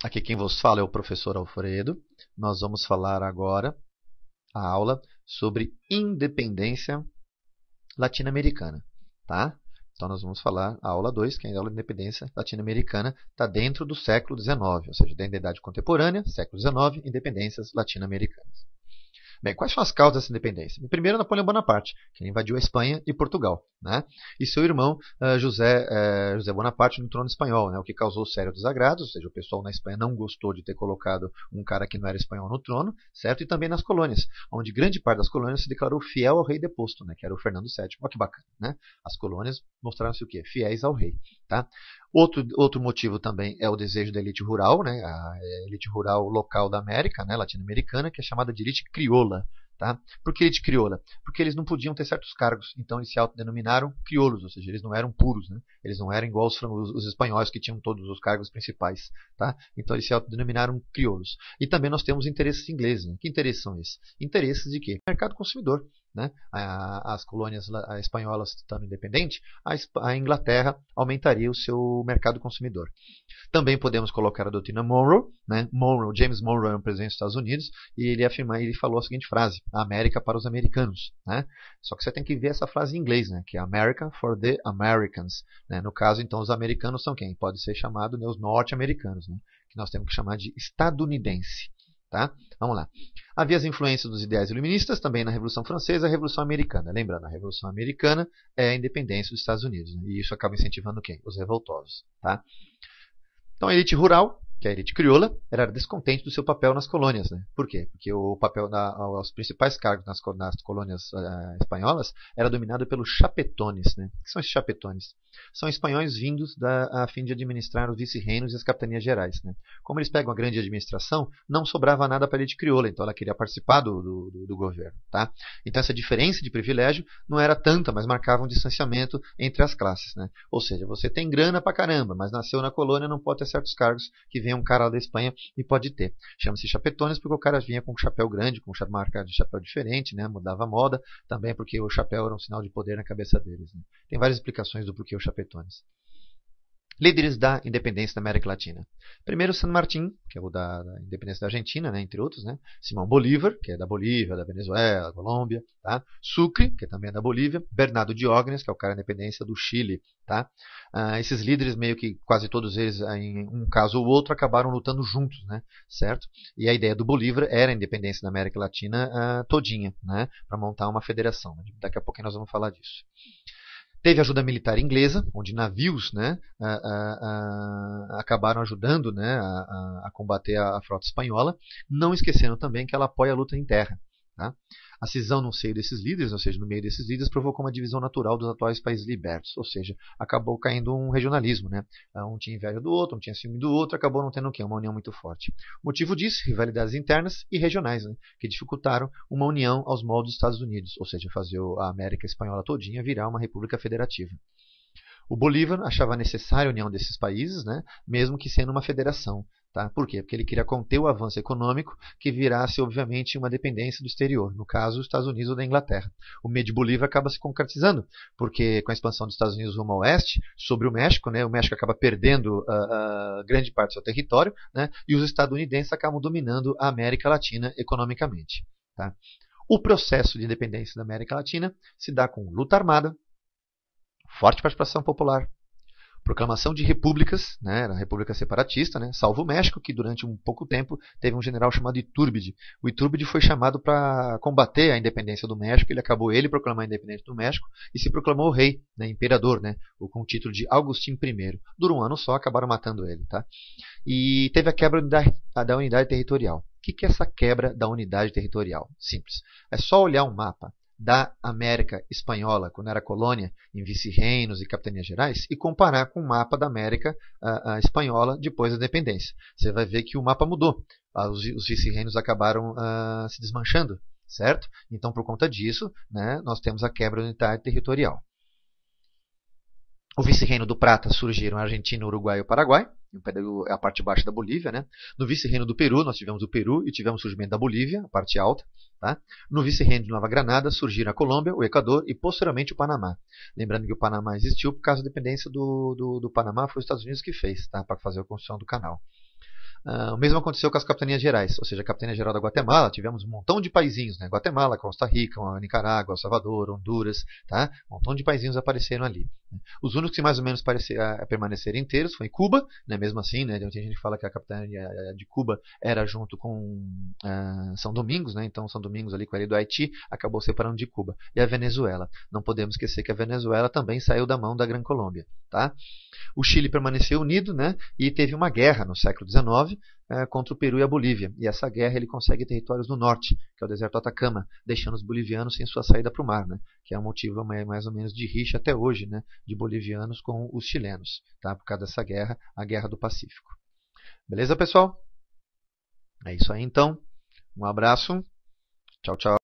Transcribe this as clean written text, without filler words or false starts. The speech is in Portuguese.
Aqui quem vos fala é o professor Alfredo. Nós vamos falar agora a aula sobre independência latino-americana, tá? Então nós vamos falar a aula 2, que é a aula de independência latino-americana, está dentro do século XIX, ou seja, da Idade Contemporânea, século XIX, independências latino-americanas. Bem, quais são as causas dessa independência? Primeiro, Napoleão Bonaparte, que invadiu a Espanha e Portugal, né? E seu irmão José Bonaparte no trono espanhol, né? O que causou sérios desagrados, ou seja, o pessoal na Espanha não gostou de ter colocado um cara que não era espanhol no trono, certo? E também nas colônias, onde grande parte das colônias se declarou fiel ao rei deposto, né? Que era o Fernando VII. Olha que bacana, né? As colônias mostraram-se o quê? Fiéis ao rei, tá? Outro motivo também é o desejo da elite rural, né? A elite rural local da América, né? Latino-americana, que é chamada de elite crioula. Tá? Por que elite crioula? Porque eles não podiam ter certos cargos, então eles se autodenominaram crioulos, ou seja, eles não eram puros, né? Eles não eram igual os espanhóis que tinham todos os cargos principais. Tá? Então eles se autodenominaram crioulos. E também nós temos interesses ingleses. Né? Que interesses são esses? Interesses de quê? Mercado consumidor. Né? As colônias espanholas estando independentes, a Inglaterra aumentaria o seu mercado consumidor. Também podemos colocar a doutrina Monroe, né? James Monroe é um presidente dos Estados Unidos e ele falou a seguinte frase: a América para os americanos. Né? Só que você tem que ver essa frase em inglês, né? Que é America for the Americans. Né? No caso, então, os americanos são quem? Pode ser chamado, né, os norte-americanos, né? Que nós temos que chamar de estadunidense. Tá? Vamos lá. Havia as influências dos ideais iluministas também na Revolução Francesa e a Revolução Americana. Lembrando, a Revolução Americana é a independência dos Estados Unidos. Né? E isso acaba incentivando quem? Os revoltosos. Tá? Então a elite rural, que é a elite crioula, era descontente do seu papel nas colônias. Né? Por quê? Porque o papel, os principais cargos nas colônias espanholas era dominado pelos chapetones. Né? O que são esses chapetones? São espanhóis vindos a fim de administrar os vice-reinos e as capitanias gerais. Né? Como eles pegam a grande administração, não sobrava nada para a elite crioula, então ela queria participar do governo. Tá? Então essa diferença de privilégio não era tanta, mas marcava um distanciamento entre as classes. Né? Ou seja, você tem grana pra caramba, mas nasceu na colônia, não pode ter certos cargos que vem um cara lá da Espanha e pode ter. Chama-se chapetones porque o cara vinha com um chapéu grande, com uma marca de chapéu diferente, né? Mudava a moda, também porque o chapéu era um sinal de poder na cabeça deles. Né? Tem várias explicações do porquê os chapetones. Líderes da independência da América Latina. Primeiro, San Martín, que é o da independência da Argentina, né, entre outros. Né? Simão Bolívar, que é da Bolívia, da Venezuela, da Colômbia. Tá? Sucre, que também é da Bolívia. Bernardo Diógenes, que é o cara da independência do Chile. Tá? Esses líderes, meio que quase todos eles, em um caso ou outro, acabaram lutando juntos. Né? Certo? E a ideia do Bolívar era a independência da América Latina todinha, né? Para montar uma federação. Daqui a pouquinho nós vamos falar disso. Teve ajuda militar inglesa, onde navios, né, acabaram ajudando, né, a combater a frota espanhola, não esquecendo também que ela apoia a luta em terra. Tá? A cisão no seio desses líderes, ou seja, no meio desses líderes, provocou uma divisão natural dos atuais países libertos, ou seja, acabou caindo um regionalismo. Né? Um tinha inveja do outro, um tinha ciúme do outro, acabou não tendo o quê? Uma união muito forte. O motivo disso, rivalidades internas e regionais, né? Que dificultaram uma união aos moldes dos Estados Unidos, ou seja, fazer a América Espanhola todinha virar uma república federativa. O Bolívar achava necessária a união desses países, né, mesmo que sendo uma federação. Tá? Por quê? Porque ele queria conter o avanço econômico que virasse, obviamente, uma dependência do exterior, no caso, os Estados Unidos ou da Inglaterra. O meio de Bolívar acaba se concretizando, porque com a expansão dos Estados Unidos rumo ao oeste, sobre o México, né, o México acaba perdendo grande parte do seu território, né, e os estadunidenses acabam dominando a América Latina economicamente. Tá? O processo de independência da América Latina se dá com luta armada, forte participação popular, proclamação de repúblicas, né, era a república separatista, né, salvo o México, que durante um pouco tempo teve um general chamado Iturbide. O Iturbide foi chamado para combater a independência do México, ele acabou proclamando a independência do México e se proclamou rei, né, imperador, né, com o título de Agustín I. Durou um ano só, acabaram matando ele. Tá? E teve a quebra da unidade territorial. O que é essa quebra da unidade territorial? Simples. É só olhar um mapa da América Espanhola, quando era colônia, em vice-reinos e capitanias gerais, e comparar com o mapa da América Espanhola depois da independência. Você vai ver que o mapa mudou. Os vice-reinos acabaram se desmanchando, certo? Então, por conta disso, né, nós temos a quebra da unidade territorial. O vice-reino do Prata surgiram a Argentina, o Uruguai e o Paraguai, a parte baixa da Bolívia. Né? No vice-reino do Peru, nós tivemos o Peru e tivemos o surgimento da Bolívia, a parte alta. Tá? No vice-reino de Nova Granada surgiram a Colômbia, o Equador e posteriormente o Panamá. Lembrando que o Panamá existiu por causa da dependência do Panamá, foi os Estados Unidos que fez, tá? Para fazer a construção do canal. O mesmo aconteceu com as capitanias gerais, ou seja, a capitania geral da Guatemala, tivemos um montão de paizinhos, né? Guatemala, Costa Rica, Nicarágua, El Salvador, Honduras, tá? Um montão de paizinhos apareceram ali. Os únicos que mais ou menos permaneceram inteiros foi Cuba, né? Mesmo assim, né? Tem gente que fala que a capitania de Cuba era junto com São Domingos, né? Então São Domingos ali com a ilha do Haiti acabou separando de Cuba. E a Venezuela. Não podemos esquecer que a Venezuela também saiu da mão da Gran Colômbia, tá? O Chile permaneceu unido, né? E teve uma guerra no século XIX contra o Peru e a Bolívia. E essa guerra ele consegue territórios no norte, que é o deserto Atacama, deixando os bolivianos sem sua saída para o mar, né? Que é um motivo mais ou menos de rixa até hoje, né? De bolivianos com os chilenos, tá? Por causa dessa guerra, a Guerra do Pacífico. Beleza, pessoal? É isso aí então. Um abraço. Tchau, tchau.